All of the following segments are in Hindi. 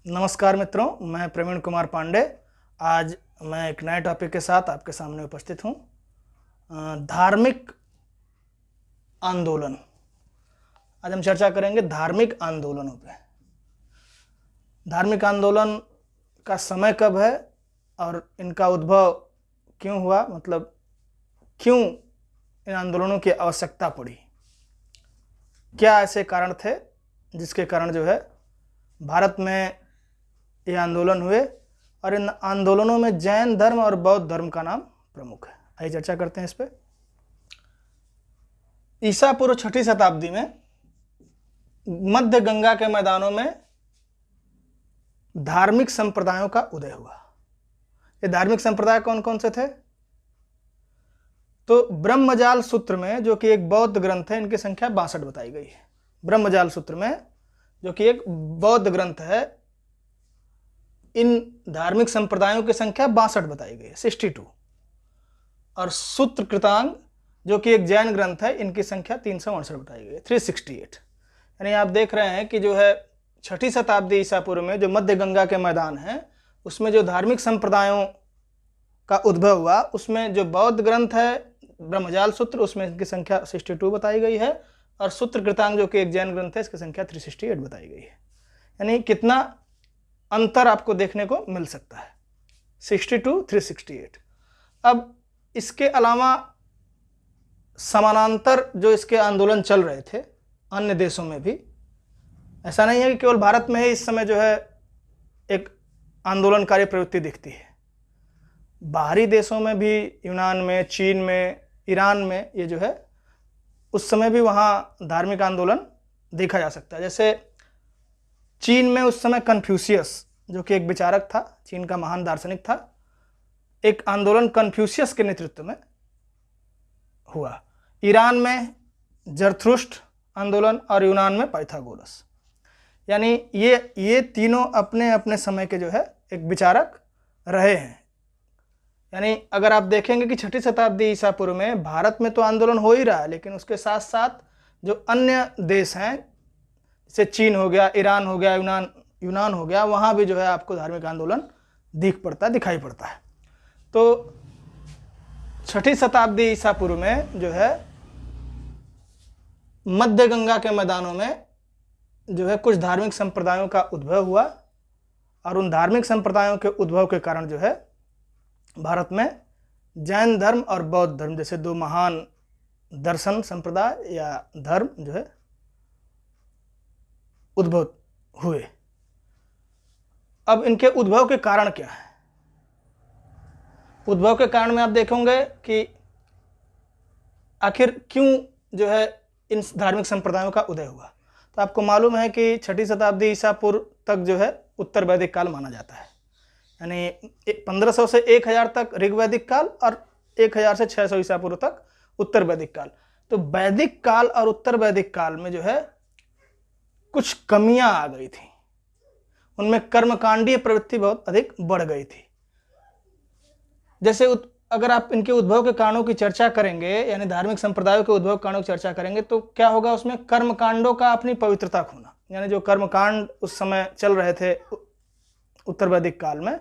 नमस्कार मित्रों, मैं प्रवीण कुमार पांडे। आज मैं एक नए टॉपिक के साथ आपके सामने उपस्थित हूँ। धार्मिक आंदोलन। आज हम चर्चा करेंगे धार्मिक आंदोलनों पे। धार्मिक आंदोलन का समय कब है और इनका उद्भव क्यों हुआ, मतलब क्यों इन आंदोलनों की आवश्यकता पड़ी, क्या ऐसे कारण थे जिसके कारण जो है भारत में ये आंदोलन हुए, और इन आंदोलनों में जैन धर्म और बौद्ध धर्म का नाम प्रमुख है। आइए चर्चा करते हैं इस पे। ईसा पूर्व 6वीं शताब्दी में मध्य गंगा के मैदानों में धार्मिक संप्रदायों का उदय हुआ। ये धार्मिक संप्रदाय कौन कौन से थे? तो ब्रह्मजाल सूत्र में, जो कि एक बौद्ध ग्रंथ है, इनकी संख्या 62 बताई गई है। ब्रह्मजाल सूत्र में, जो कि एक बौद्ध ग्रंथ है, इन धार्मिक संप्रदायों की संख्या 62 बताई गई है, 62। और सूत्र कृतांग, जो कि एक जैन ग्रंथ है, इनकी संख्या 368 बताई गई है, 368। यानी आप देख रहे हैं कि जो है 6वीं शताब्दी ईसा पूर्व में जो मध्य गंगा के मैदान है, उसमें जो धार्मिक संप्रदायों का उद्भव हुआ, उसमें जो बौद्ध ग्रंथ है ब्रह्मजाल सूत्र, उसमें इनकी संख्या 62 बताई गई है, और सूत्र कृतांग, जो कि एक जैन ग्रंथ है, इसकी संख्या 368 बताई गई है। यानी कितना अंतर आपको देखने को मिल सकता है, 62, 368। अब इसके अलावा समानांतर जो इसके आंदोलन चल रहे थे अन्य देशों में भी, ऐसा नहीं है कि केवल भारत में ही इस समय जो है एक आंदोलनकारी प्रवृत्ति दिखती है। बाहरी देशों में भी, यूनान में, चीन में, ईरान में, ये जो है उस समय भी वहाँ धार्मिक आंदोलन देखा जा सकता है। जैसे चीन में उस समय कन्फ्यूशियस, जो कि एक विचारक था, चीन का महान दार्शनिक था, एक आंदोलन कन्फ्यूशियस के नेतृत्व में हुआ। ईरान में जरथुष्ट्र आंदोलन, और यूनान में पाइथागोरस। यानी ये तीनों अपने अपने समय के जो है एक विचारक रहे हैं। यानी अगर आप देखेंगे कि 6वीं शताब्दी ईसा पूर्व में भारत में तो आंदोलन हो ही रहा है, लेकिन उसके साथ साथ जो अन्य देश हैं, जैसे चीन हो गया, ईरान हो गया, यूनान हो गया, वहाँ भी जो है आपको धार्मिक आंदोलन दिखाई पड़ता है। तो 6वीं शताब्दी ईसा पूर्व में जो है मध्य गंगा के मैदानों में जो है कुछ धार्मिक संप्रदायों का उद्भव हुआ, और उन धार्मिक संप्रदायों के उद्भव के कारण जो है भारत में जैन धर्म और बौद्ध धर्म जैसे दो महान दर्शन संप्रदाय या धर्म जो है उद्भव हुए। अब इनके उद्भव के कारण क्या है? उद्भव के कारण में आप देखोगे कि आखिर क्यों जो है इन धार्मिक संप्रदायों का उदय हुआ। तो आपको मालूम है कि 6वीं शताब्दी ईसा पूर्व तक जो है उत्तर वैदिक काल माना जाता है। यानी 1500 से 1000 तक ऋग वैदिक काल, और 1000 से 600 ईसा पूर्व तक उत्तर वैदिक काल। तो वैदिक काल और उत्तर वैदिक काल में जो है कुछ कमियां आ गई थी। उनमें कर्मकांडीय प्रवृत्ति बहुत अधिक बढ़ गई थी। जैसे अगर आप इनके उद्भव के कारणों की चर्चा करेंगे, यानी धार्मिक संप्रदायों के उद्भव कारणों की चर्चा करेंगे, तो क्या होगा? उसमें कर्मकांडों का अपनी पवित्रता खोना। यानी जो कर्मकांड उस समय चल रहे थे उत्तर वैदिक काल में,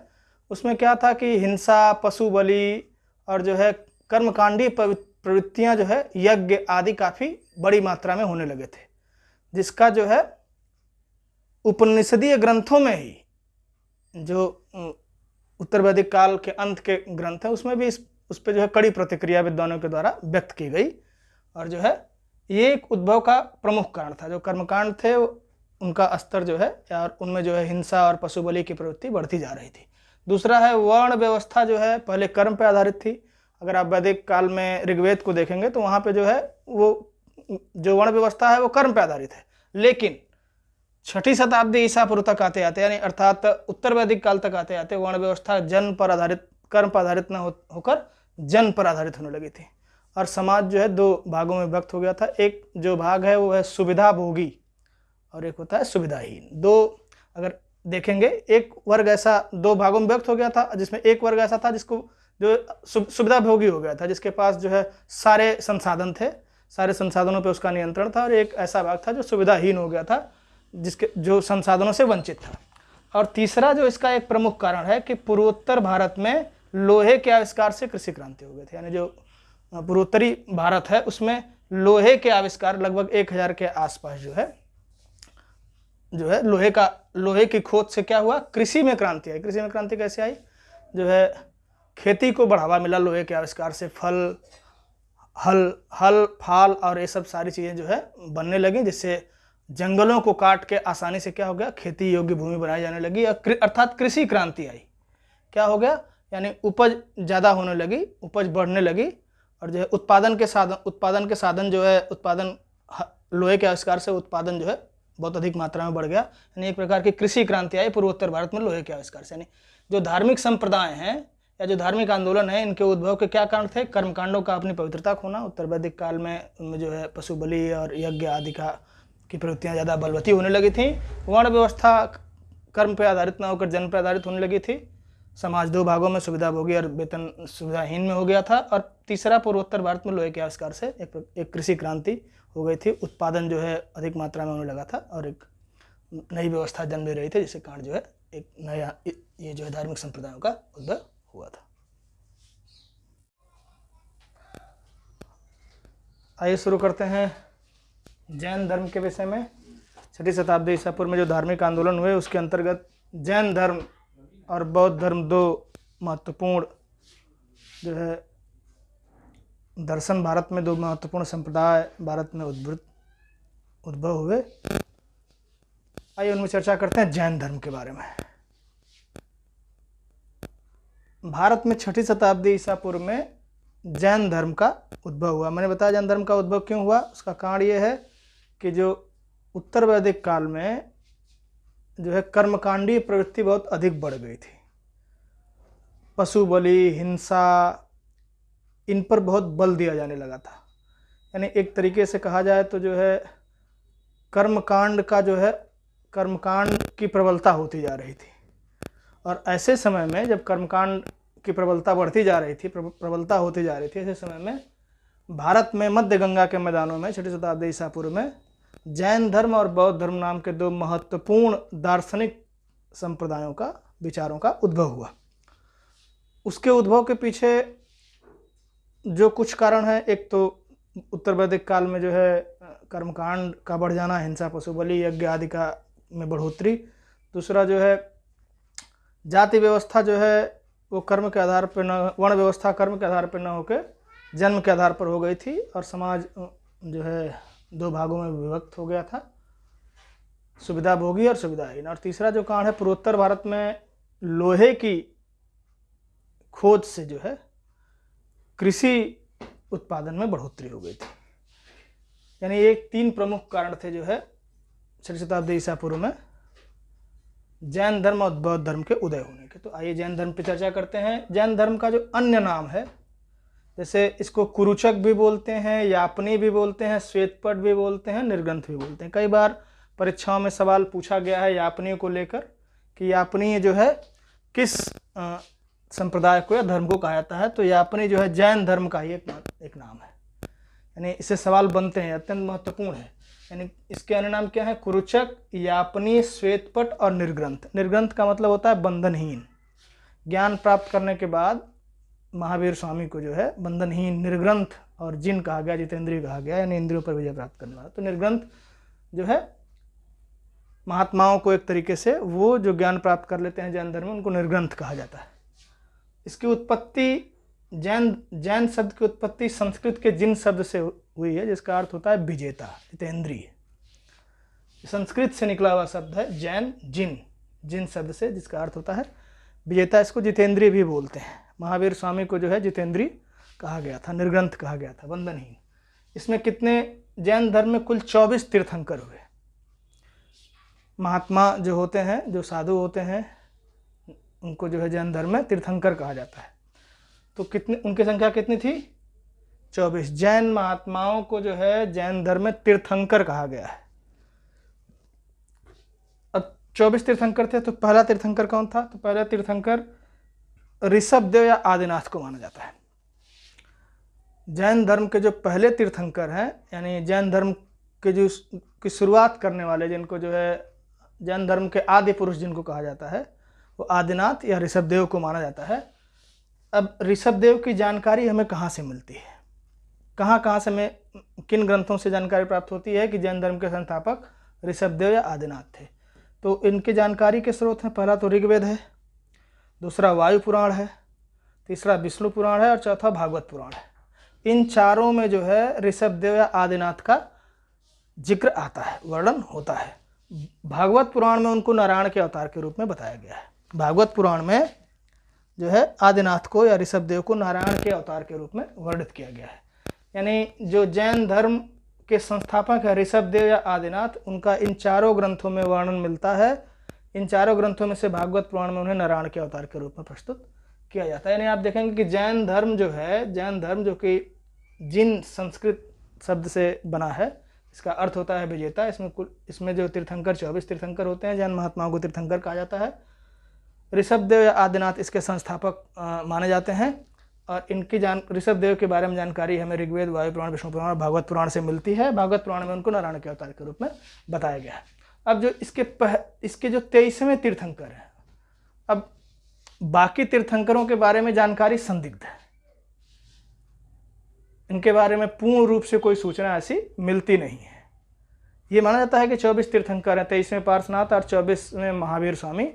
उसमें क्या था कि हिंसा, पशु बलि और जो है कर्मकांडीय प्रवृत्तियां जो है यज्ञ आदि काफी बड़ी मात्रा में होने लगे थे, जिसका जो है उपनिषदीय ग्रंथों में ही, जो उत्तर वैदिक काल के अंत के ग्रंथ है, उसमें भी उस पर जो है कड़ी प्रतिक्रिया विद्वानों के द्वारा व्यक्त की गई। और जो है ये एक उद्भव का प्रमुख कारण था। जो कर्मकांड थे उनका स्तर जो है, और उनमें जो है हिंसा और पशु बलि की प्रवृत्ति बढ़ती जा रही थी। दूसरा है वर्ण व्यवस्था, जो है पहले कर्म पर आधारित थी। अगर आप वैदिक काल में ऋग्वेद को देखेंगे तो वहाँ पे जो है वो जो वर्ण व्यवस्था है वो कर्म पर आधारित है। लेकिन 6वीं शताब्दी ईसा पूर्व तक आते आते, यानी अर्थात उत्तर वैदिक काल तक आते आते, वर्ण व्यवस्था जन्म पर आधारित, कर्म पर आधारित न होकर जन्म पर आधारित होने लगी थी। और समाज जो है दो भागों में विभक्त हो गया था। एक जो भाग है वो है सुविधा भोगी, और एक होता है सुविधाहीन। दो अगर देखेंगे, एक वर्ग ऐसा दो भागों में व्यक्त हो गया था, जिसमें एक वर्ग ऐसा था जिसको जो सुविधा भोगी हो गया था, जिसके पास जो है सारे संसाधन थे, सारे संसाधनों पे उसका नियंत्रण था। और एक ऐसा भाग था जो सुविधाहीन हो गया था, जिसके जो संसाधनों से वंचित था। और तीसरा जो इसका एक प्रमुख कारण है कि पूर्वोत्तर भारत में लोहे के आविष्कार से कृषि क्रांति हो गई थी। यानी जो पूर्वोत्तरी भारत है उसमें लोहे के आविष्कार लगभग 1000 के आसपास जो है लोहे की खोज से क्या हुआ, कृषि में क्रांति आई। कृषि में क्रांति कैसे आई, जो है खेती को बढ़ावा मिला लोहे के आविष्कार से। हल फाल और ये सब सारी चीज़ें जो है बनने लगी, जिससे जंगलों को काट के आसानी से क्या हो गया, खेती योग्य भूमि बनाई जाने लगी, अर्थात कृषि क्रांति आई। क्या हो गया, यानी उपज ज़्यादा होने लगी, उपज बढ़ने लगी, और जो है उत्पादन के साधन जो है लोहे के आविष्कार से उत्पादन जो है बहुत अधिक मात्रा में बढ़ गया। यानी एक प्रकार की कृषि क्रांति आई पूर्वोत्तर भारत में लोहे के आविष्कार से। यानी जो धार्मिक संप्रदाय हैं या जो धार्मिक आंदोलन है, इनके उद्भव के क्या कारण थे, कर्मकांडों का अपनी पवित्रता खोना। उत्तर वैदिक काल में उनमें जो है पशु बलि और यज्ञ आदि की प्रवृत्तियाँ ज़्यादा बलवती होने लगी थी। वर्ण व्यवस्था कर्म पर आधारित न होकर जन्म पर आधारित होने लगी थी। समाज 2 भागों में सुविधाभोगी और वेतन सुविधाहीन में हो गया था। और तीसरा, पूर्वोत्तर भारत में लोहे के आविष्कार से एक कृषि क्रांति हो गई थी। उत्पादन जो है अधिक मात्रा में होने लगा था और एक नई व्यवस्था जन्म ले रही थी, जिसके कारण जो है एक नया ये जो है धार्मिक संप्रदायों का उद्भव हुआ था। आइए शुरू करते हैं जैन धर्म के विषय में। 6वीं शताब्दी ईसा पूर्व में जो धार्मिक आंदोलन हुए उसके अंतर्गत जैन धर्म और बौद्ध धर्म 2 महत्वपूर्ण जो है दर्शन भारत में 2 महत्वपूर्ण संप्रदाय भारत में उद्भव हुए। आइए उनमें चर्चा करते हैं जैन धर्म के बारे में। भारत में 6वीं शताब्दी ईसा पूर्व में जैन धर्म का उद्भव हुआ। मैंने बताया जैन धर्म का उद्भव क्यों हुआ, उसका कारण ये है कि जो उत्तर वैदिक काल में जो है कर्मकांडीय प्रवृत्ति बहुत अधिक बढ़ गई थी। पशु बलि, हिंसा, इन पर बहुत बल दिया जाने लगा था। यानी एक तरीके से कहा जाए तो जो है कर्मकांड की प्रबलता होती जा रही थी। और ऐसे समय में जब कर्मकांड की प्रबलता बढ़ती जा रही थी, प्रबलता होती जा रही थी, ऐसे समय में भारत में मध्य गंगा के मैदानों में 6वीं शताब्दी ईसा पूर्व में जैन धर्म और बौद्ध धर्म नाम के 2 महत्वपूर्ण दार्शनिक संप्रदायों का, विचारों का उद्भव हुआ। उसके उद्भव के पीछे जो कुछ कारण है, एक तो उत्तर वैदिक काल में जो है कर्मकांड का बढ़ जाना, हिंसा, पशु बलि, यज्ञ आदि का में बढ़ोतरी। दूसरा जो है जाति व्यवस्था जो है वो कर्म के आधार पर न, वर्ण व्यवस्था कर्म के आधार पर न होकर जन्म के आधार पर हो गई थी और समाज जो है 2 भागों में विभक्त हो गया था, सुविधाभोगी और सुविधाहीन। और तीसरा जो कारण है, पूर्वोत्तर भारत में लोहे की खोज से जो है कृषि उत्पादन में बढ़ोतरी हो गई थी। यानी ये 3 प्रमुख कारण थे जो है 6वीं शताब्दी ईसा पूर्व में जैन धर्म और बौद्ध धर्म के उदय होने के। तो आइए जैन धर्म पर चर्चा करते हैं। जैन धर्म का जो अन्य नाम है, जैसे इसको कुरुचक भी बोलते हैं, यापनी भी बोलते हैं, श्वेतपट भी बोलते हैं, निर्ग्रंथ भी बोलते हैं। कई बार परीक्षाओं में सवाल पूछा गया है यापनी को लेकर कि यापनी जो है किस संप्रदाय को या धर्म को कहा जाता है। तो यापनी जो है जैन धर्म का ही एक नाम है। यानी इससे सवाल बनते हैं, अत्यंत महत्वपूर्ण है। यानी इसके अन्य नाम क्या है, कुरुचक, यापनी, श्वेतपट और निर्ग्रंथ। निर्ग्रंथ का मतलब होता है बंधनहीन। ज्ञान प्राप्त करने के बाद महावीर स्वामी को जो है बंधनहीन निर्ग्रंथ और जिन कहा गया, जितेंद्रिय कहा गया, यानी इंद्रियों पर विजय प्राप्त करने वाला। तो निर्ग्रंथ जो है महात्माओं को एक तरीके से वो जो ज्ञान प्राप्त कर लेते हैं जैन धर्म में, उनको निर्ग्रंथ कहा जाता है। इसकी उत्पत्ति जैन शब्द की उत्पत्ति संस्कृत के जिन शब्द से हुई है, जिसका अर्थ होता है विजेता, जितेंद्रिय। संस्कृत से निकला हुआ शब्द है जैन, जिन शब्द से, जिसका अर्थ होता है विजेता। इसको जितेंद्रिय भी बोलते हैं। महावीर स्वामी को जो है जितेंद्रिय कहा गया था, निर्ग्रंथ कहा गया था, बंधनहीन। इसमें कितने जैन धर्म में कुल 24 तीर्थंकर हुए। महात्मा जो होते हैं, जो साधु होते हैं, उनको जो है जैन धर्म में तीर्थंकर कहा जाता है। तो कितने, उनकी संख्या कितनी थी, 24। जैन महात्माओं को जो है जैन धर्म में तीर्थंकर कहा गया है। अब 24 तीर्थंकर थे, तो पहला तीर्थंकर कौन था? तो पहला तीर्थंकर ऋषभदेव या आदिनाथ को माना जाता है। जैन धर्म के जो पहले तीर्थंकर हैं, यानी जैन धर्म के जो की शुरुआत करने वाले, जिनको जो है जैन धर्म के आदि पुरुष जिनको कहा जाता है वो आदिनाथ या ऋषभदेव को माना जाता है। अब ऋषभदेव की जानकारी हमें कहाँ से मिलती है, कहाँ से हमें किन ग्रंथों से जानकारी प्राप्त होती है कि जैन धर्म के संस्थापक ऋषभदेव या आदिनाथ थे? तो इनकी जानकारी के स्रोत हैं, पहला तो ऋग्वेद है, दूसरा वायु पुराण है, तीसरा विष्णु पुराण है और चौथा भागवत पुराण है। इन चारों में जो है ऋषभदेव या आदिनाथ का जिक्र आता है, वर्णन होता है। भागवत पुराण में उनको नारायण के अवतार के रूप में बताया गया है। भागवत पुराण में जो है आदिनाथ को या ऋषभदेव को नारायण के अवतार के रूप में वर्णित किया गया है। यानी जो जैन धर्म के संस्थापक है ऋषभदेव या आदिनाथ, उनका इन चारों ग्रंथों में वर्णन मिलता है। इन चारों ग्रंथों में से भागवत पुराण में उन्हें नारायण के अवतार के रूप में प्रस्तुत किया जाता है। यानी आप देखेंगे कि जैन धर्म जो है, जैन धर्म जो कि जिन संस्कृत शब्द से बना है, इसका अर्थ होता है विजेता। इसमें जो तीर्थंकर 24 तीर्थंकर होते हैं, जैन महात्माओं को तीर्थंकर कहा जाता है। ऋषभदेव या आदिनाथ इसके संस्थापक माने जाते हैं और इनकी ऋषभदेव के बारे में जानकारी हमें ऋग्वेद, वायु पुराण, विष्णु पुराण और भागवत पुराण से मिलती है। भागवत पुराण में उनको नारायण के अवतार के रूप में बताया गया है। अब जो इसके जो 23वें तीर्थंकर हैं, अब बाकी तीर्थंकरों के बारे में जानकारी संदिग्ध है, इनके बारे में पूर्ण रूप से कोई सूचना ऐसी मिलती नहीं है। ये माना जाता है कि 24 तीर्थंकर हैं, 23वें पार्श्वनाथ और 24वें महावीर स्वामी।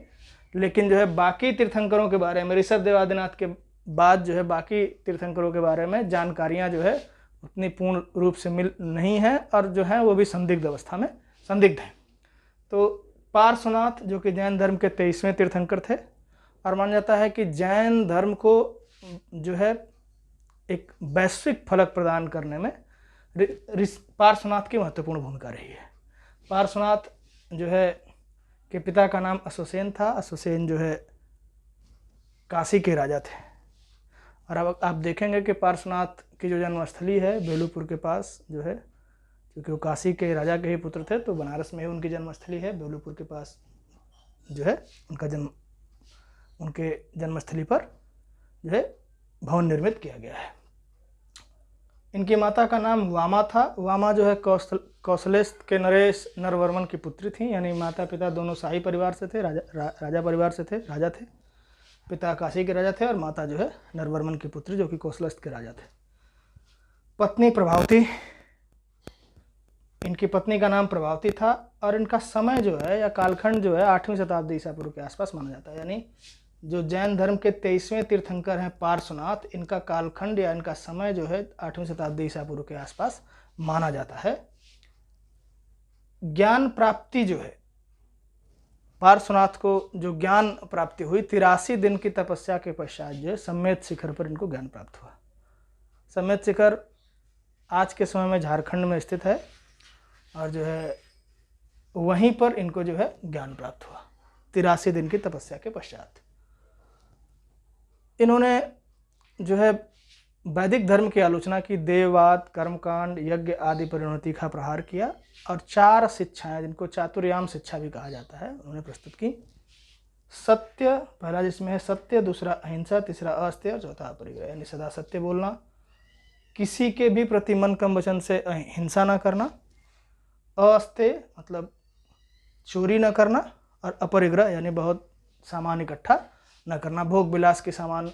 लेकिन जो है बाकी तीर्थंकरों के बारे में, ऋषभदेव आदिनाथ के बाद जो है बाकी तीर्थंकरों के बारे में जानकारियां जो है उतनी पूर्ण रूप से मिल नहीं है और जो है वो भी संदिग्ध अवस्था में संदिग्ध है। तो पार्श्वनाथ जो कि जैन धर्म के 23वें तीर्थंकर थे और माना जाता है कि जैन धर्म को जो है एक वैश्विक फलक प्रदान करने में पार्श्वनाथ की महत्वपूर्ण भूमिका रही है। पार्श्वनाथ जो है के पिता का नाम अश्वसेन था। अश्वसेन जो है काशी के राजा थे। और अब आप देखेंगे कि पार्श्वनाथ की जो जन्मस्थली है बेलूपुर के पास जो है, क्योंकि वो काशी के राजा के ही पुत्र थे, तो बनारस में ही उनकी जन्मस्थली है। बेलूपुर के पास जो है उनके जन्मस्थली पर जो है भवन निर्मित किया गया है। इनकी माता का नाम वामा था। वामा जो है कौशलेस्त के नरेश नरवर्मन की पुत्री थी। यानी माता पिता दोनों शाही परिवार से थे, राजा परिवार से थे, राजा थे। पिता काशी के राजा थे और माता जो है नरवर्मन की पुत्री जो कि कौशलस्थ के राजा थे। पत्नी प्रभावती, इनकी पत्नी का नाम प्रभावती था और इनका समय जो है या कालखंड जो है 8वीं शताब्दी ईसा पूर्व के आसपास माना जाता है। यानी जो जैन धर्म के 23वें तीर्थंकर हैं पार्श्वनाथ, इनका कालखंड या इनका समय जो है 8वीं शताब्दी ईसा पूर्व के आसपास माना जाता है। ज्ञान प्राप्ति जो है पार्श्वनाथ को जो ज्ञान प्राप्ति हुई 83 दिन की तपस्या के पश्चात जो है सम्मेत शिखर पर इनको ज्ञान प्राप्त हुआ। सम्मेत शिखर आज के समय में झारखंड में स्थित है और जो है वहीं पर इनको जो है ज्ञान प्राप्त हुआ 83 दिन की तपस्या के पश्चात। इन्होंने जो है वैदिक धर्म की आलोचना की, देववाद, कर्मकांड, यज्ञ आदि परिणति का प्रहार किया और 4 शिक्षाएं जिनको चातुर्याम शिक्षा भी कहा जाता है उन्होंने प्रस्तुत की। सत्य पहला जिसमें है सत्य, दूसरा अहिंसा, तीसरा अस्तेय और चौथा अपरिग्रह। यानी सदा सत्य बोलना, किसी के भी प्रति मन कम वचन से हिंसा न करना, अस्तेय मतलब चोरी न करना और अपरिग्रह यानी बहुत सामान इकट्ठा न करना, भोग विलास के सामान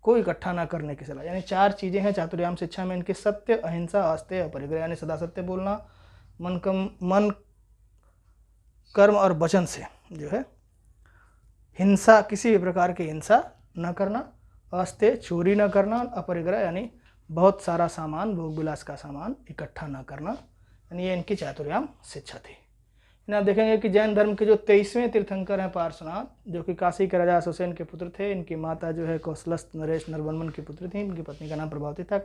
को इकट्ठा न करने की सलाह। यानी 4 चीज़ें हैं चातुर्याम शिक्षा में इनके, सत्य, अहिंसा, अस्तेय, अपरिग्रह। यानी सदा सत्य बोलना, मन कर्म और वचन से जो है हिंसा, किसी भी प्रकार की हिंसा न करना, अस्तेय चोरी न करना, अपरिग्रह यानी बहुत सारा सामान, भोग विलास का सामान इकट्ठा न करना। यानी ये इनकी चातुर्याम शिक्षा थी। आप देखेंगे कि जैन धर्म के जो 23वें तीर्थंकर हैं पार्श्वनाथ, जो कि काशी के राजा अश्वसेन के पुत्र थे। इनकी माता जो है कौशलस्थ नरेश नरवर्मन की पुत्री थी। इनकी पत्नी का नाम प्रभावती था।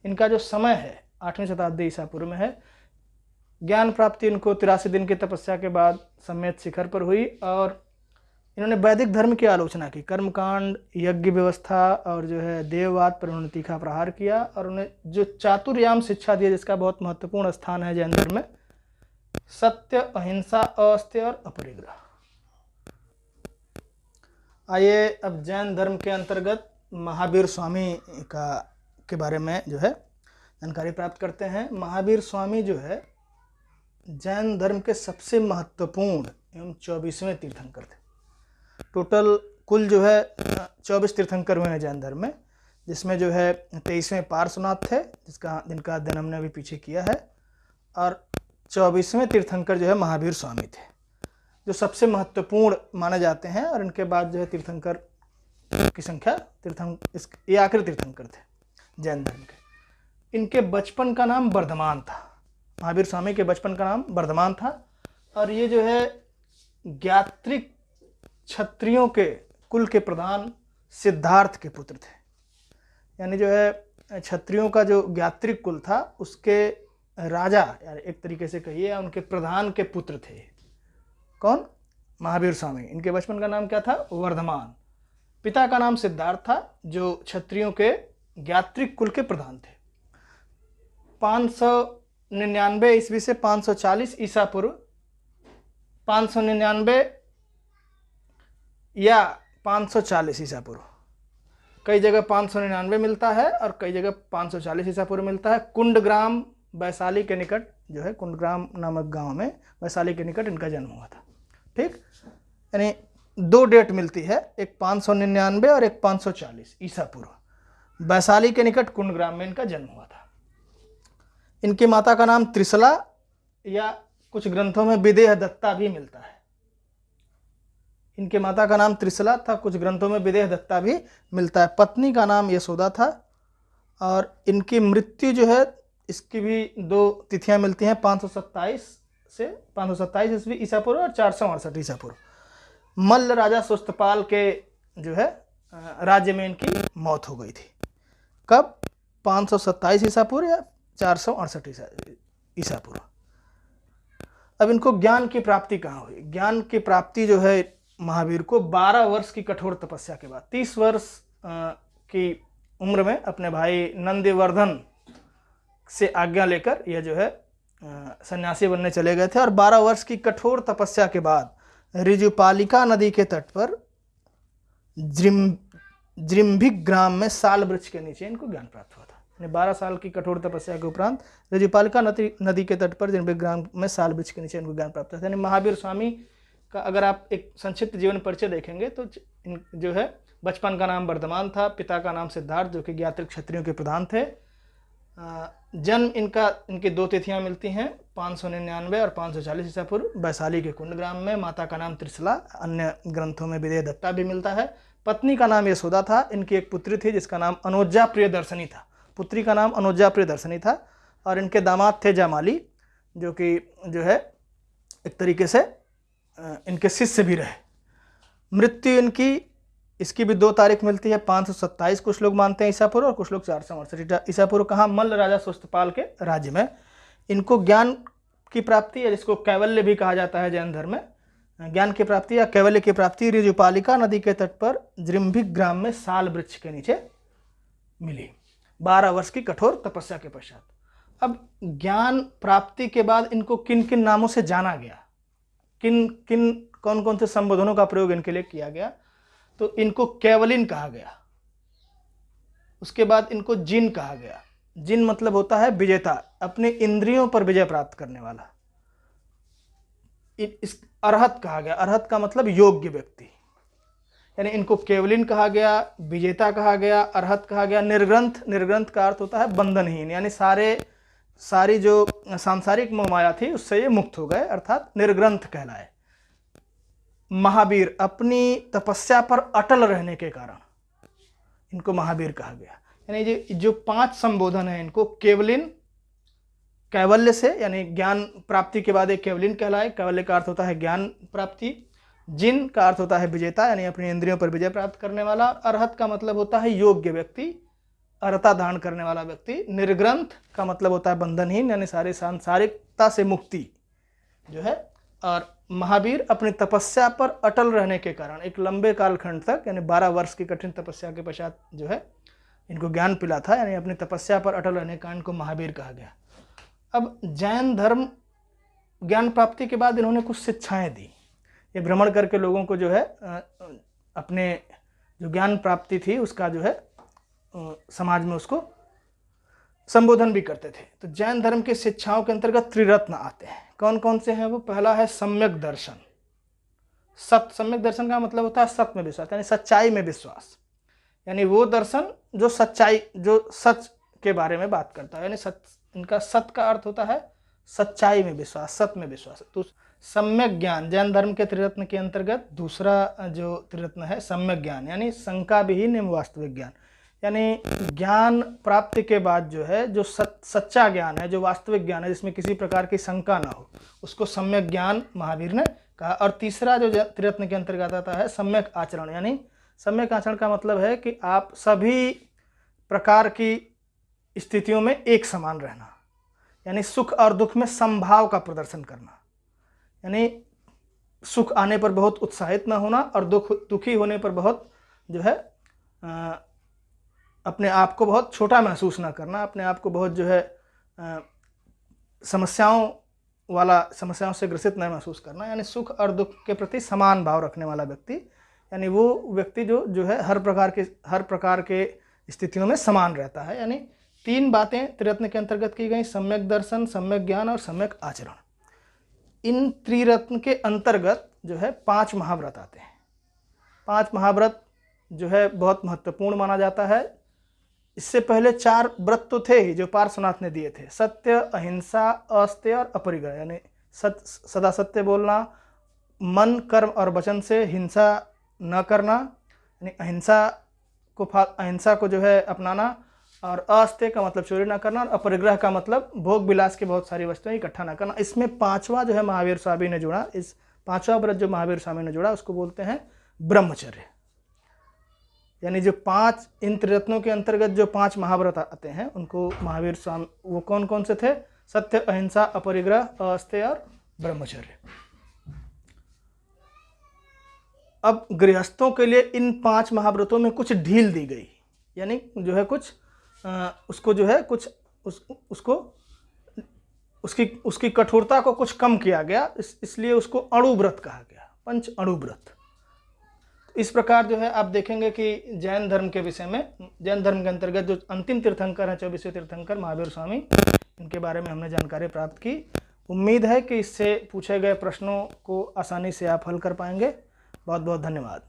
इनका जो समय है 8वीं शताब्दी ईसा पूर्व में है। ज्ञान प्राप्ति इनको 83 दिन की तपस्या के बाद सम्मेत शिखर पर हुई और इन्होंने वैदिक धर्म की आलोचना की, कर्मकांड, यज्ञ व्यवस्था और जो है देववाद परिणति का प्रहार किया और उन्हें जो चातुर्याम शिक्षा दी जिसका बहुत महत्वपूर्ण स्थान है जैन धर्म में, सत्य, अहिंसा, अस्तेय और अपरिग्रह। आइए अब जैन धर्म के अंतर्गत महावीर स्वामी के बारे में जो है जानकारी प्राप्त करते हैं। महावीर स्वामी जो है जैन धर्म के सबसे महत्वपूर्ण एवं 24वें तीर्थंकर थे। टोटल कुल जो है 24 तीर्थंकर हुए हैं जैन धर्म में, जिसमें जो है 23वें पार्श्वनाथ थे जिनका अध्ययन हमने अभी पीछे किया है, और 24वें तीर्थंकर जो है महावीर स्वामी थे, जो सबसे महत्वपूर्ण माने जाते हैं। और इनके बाद जो है तीर्थंकर की संख्या ये आखिरी तीर्थंकर थे जैन धर्म के। इनके बचपन का नाम वर्धमान था। महावीर स्वामी के बचपन का नाम वर्धमान था, और ये जो है ज्ञात्रिक क्षत्रियों के कुल के प्रधान सिद्धार्थ के पुत्र थे। यानी जो है क्षत्रियों का जो ज्ञात्रिक कुल था उसके राजा, यानी एक तरीके से कहिए उनके प्रधान के पुत्र थे। कौन? महावीर स्वामी। इनके बचपन का नाम क्या था? वर्धमान। पिता का नाम सिद्धार्थ था, जो क्षत्रियों के ज्ञात्रिक कुल के प्रधान थे। 599 ईस्वी से 540 ईसा पूर्व, 599 या 540 ईसा पूर्व, कई जगह 599 मिलता है और कई जगह 540 ईसा पूर्व मिलता है। कुंडग्राम वैशाली के निकट जो है, कुंडग्राम नामक गांव में वैशाली के निकट इनका जन्म हुआ था। ठीक, यानी दो डेट मिलती है, एक 599 और एक 540 ईसा पूर्व। वैशाली के निकट कुंडग्राम में इनका जन्म हुआ था। इनकी माता का नाम त्रिशला या कुछ ग्रंथों में विदेह दत्ता भी मिलता है। इनके माता का नाम त्रिशला था, कुछ ग्रंथों में विदेह दत्ता भी मिलता है। पत्नी का नाम यशोदा था, और इनकी मृत्यु जो है इसकी भी दो तिथियां मिलती हैं, 527 ईस्वी ईसा पूर्व और 468 ईसा पूर्व। मल्ल राजा सुस्तपाल के जो है राज्य में इनकी मौत हो गई थी। कब? 527 ईसा पूर्व या 468 ईसा पूर्व। अब इनको ज्ञान की प्राप्ति कहाँ हुई? ज्ञान की प्राप्ति जो है महावीर को 12 वर्ष की कठोर तपस्या के बाद, 30 वर्ष की उम्र में अपने भाई नंदीवर्धन से आज्ञा लेकर यह जो है सन्यासी बनने चले गए थे, और 12 वर्ष की कठोर तपस्या के बाद ऋजुपालिका नदी के तट पर जृंभिक ग्राम में साल वृक्ष के नीचे इनको ज्ञान प्राप्त हुआ था। 12 साल की कठोर तपस्या के उपरांत ऋजुपालिका नदी के तट पर जृंभिक ग्राम में साल वृक्ष के नीचे इनको ज्ञान प्राप्त हुआ था। यानी महावीर स्वामी का अगर आप एक संक्षिप्त जीवन परिचय देखेंगे तो जो है बचपन का नाम वर्धमान था, पिता का नाम सिद्धार्थ जो कि ज्ञात्रिक क्षत्रियों के प्रधान थे। जन्म इनकी दो तिथियां मिलती हैं, 599 और 540 ईसा पूर्व, वैशाली के कुंडग्राम में। माता का नाम त्रिशला, अन्य ग्रंथों में विदेह दत्ता भी मिलता है। पत्नी का नाम यशोदा था। इनकी एक पुत्री थी जिसका नाम अनोजा प्रियदर्शनी था। पुत्री का नाम अनोजा प्रियदर्शनी था, और इनके दामाद थे जामाली, जो कि जो है एक तरीके से इनके शिष्य भी रहे। मृत्यु इसकी भी 2 तारीख मिलती है, 527 कुछ लोग मानते हैं ईसा पूर्व और कुछ लोग 468 ईसा पूर्व। कहाँ? मल्ल राजा सुस्तपाल के राज्य में। इनको ज्ञान की प्राप्ति, या जिसको कैवल्य भी कहा जाता है जैन धर्म में, ज्ञान की प्राप्ति या कैवल्य की प्राप्ति ऋजुपालिका नदी के तट पर जृंभिक ग्राम में साल वृक्ष के नीचे मिली, 12 वर्ष की कठोर तपस्या के पश्चात। अब ज्ञान प्राप्ति के बाद इनको किन किन नामों से जाना गया, कौन कौन से संबोधनों का प्रयोग इनके लिए किया गया? तो इनको केवलिन कहा गया। उसके बाद इनको जिन कहा गया। जिन मतलब होता है विजेता, अपने इंद्रियों पर विजय प्राप्त करने वाला। इस अरहत कहा गया। अरहत का मतलब योग्य व्यक्ति, यानी इनको केवलिन कहा गया, विजेता कहा गया, अरहत कहा गया। निर्ग्रंथ का अर्थ होता है बंधनहीन, यानी सारी जो सांसारिक मोहमाया थी उससे ये मुक्त हो गए, अर्थात निर्ग्रंथ कहलाए। महावीर, अपनी तपस्या पर अटल रहने के कारण इनको महावीर कहा गया। यानी जो 5 संबोधन है इनको कैवल्य से, यानी ज्ञान प्राप्ति के बाद एक केवलिन कहलाए। कैवल्य का अर्थ होता है ज्ञान प्राप्ति। जिन का अर्थ होता है विजेता, यानी अपनी इंद्रियों पर विजय प्राप्त करने वाला। अरहत का मतलब होता है योग्य व्यक्ति, अर्हता धारण करने वाला व्यक्ति। निर्ग्रंथ का मतलब होता है बंधनहीन, यानी सारे सांसारिकता से मुक्ति जो है। और महावीर अपनी तपस्या पर अटल रहने के कारण एक लंबे कालखंड तक, यानी 12 वर्ष की कठिन तपस्या के पश्चात जो है इनको ज्ञान मिला था, यानी अपनी तपस्या पर अटल रहने के कारण इनको महावीर कहा गया। अब जैन धर्म ज्ञान प्राप्ति के बाद इन्होंने कुछ शिक्षाएं दी। ये भ्रमण करके लोगों को जो है अपने जो ज्ञान प्राप्ति थी उसका जो है समाज में उसको संबोधन भी करते थे। तो जैन धर्म की शिक्षाओं के अंतर्गत त्रिरत्न आते हैं। कौन कौन से हैं वो? पहला है सम्यक दर्शन। सम्यक दर्शन का मतलब होता है सत्य में विश्वास, यानी सच्चाई में विश्वास, यानी वो दर्शन जो सच्चाई, जो सच के बारे में बात करता है, यानी इनका सत्य का अर्थ होता है सच्चाई में विश्वास, सत्य में विश्वास। तो सम्यक ज्ञान, जैन धर्म के त्रिरत्न के अंतर्गत दूसरा जो त्रिरत्न है सम्यक ज्ञान, यानी शंका विहीन एवं वास्तविक ज्ञान। यानी ज्ञान प्राप्ति के बाद जो है, जो सच्चा ज्ञान है, जो वास्तविक ज्ञान है, जिसमें किसी प्रकार की शंका ना हो, उसको सम्यक ज्ञान महावीर ने कहा। और तीसरा जो त्रिरत्न के अंतर्गत आता है सम्यक आचरण, यानी सम्यक आचरण का मतलब है कि आप सभी प्रकार की स्थितियों में एक समान रहना, यानी सुख और दुख में समभाव का प्रदर्शन करना, यानी सुख आने पर बहुत उत्साहित ना होना और दुखी होने पर बहुत जो है अपने आप को बहुत छोटा महसूस ना करना, अपने आप को बहुत जो है समस्याओं से ग्रसित न महसूस करना, यानी सुख और दुख के प्रति समान भाव रखने वाला व्यक्ति, यानी वो व्यक्ति जो है हर प्रकार के स्थितियों में समान रहता है। यानी 3 बातें त्रिरत्न के अंतर्गत की गई, सम्यक दर्शन, सम्यक ज्ञान और सम्यक आचरण। इन त्रिरत्न के अंतर्गत जो है 5 महाव्रत आते हैं। 5 महाव्रत जो है बहुत महत्वपूर्ण माना जाता है। इससे पहले 4 व्रत तो थे ही जो पार्श्वनाथ ने दिए थे, सत्य, अहिंसा, अस्तेय और अपरिग्रह, यानी सदा सत्य बोलना, मन, कर्म और वचन से हिंसा न करना, यानी अहिंसा को जो है अपनाना, और अस्तेय का मतलब चोरी ना करना, और अपरिग्रह का मतलब भोग विलास की बहुत सारी वस्तुएं इकट्ठा ना करना। इसमें 5वां जो है महावीर स्वामी ने जोड़ा, इस 5वां व्रत जो महावीर स्वामी ने जोड़ा उसको बोलते हैं ब्रह्मचर्य। यानी जो 5 इन त्रिरत्नों के अंतर्गत जो 5 महाव्रत आते हैं उनको महावीर स्वामी, वो कौन कौन से थे? सत्य, अहिंसा, अपरिग्रह, अस्तेय और ब्रह्मचर्य। अब गृहस्थों के लिए इन 5 महाव्रतों में कुछ ढील दी गई, यानी जो है कुछ उसको जो है कुछ उसकी कठोरता को कुछ कम किया गया, इसलिए उसको अणु व्रत कहा गया, 5 अणु व्रत। इस प्रकार जो है आप देखेंगे कि जैन धर्म के विषय में, जैन धर्म के अंतर्गत जो अंतिम तीर्थंकर हैं, 24वें तीर्थंकर महावीर स्वामी, इनके बारे में हमने जानकारी प्राप्त की। उम्मीद है कि इससे पूछे गए प्रश्नों को आसानी से आप हल कर पाएंगे। बहुत बहुत धन्यवाद।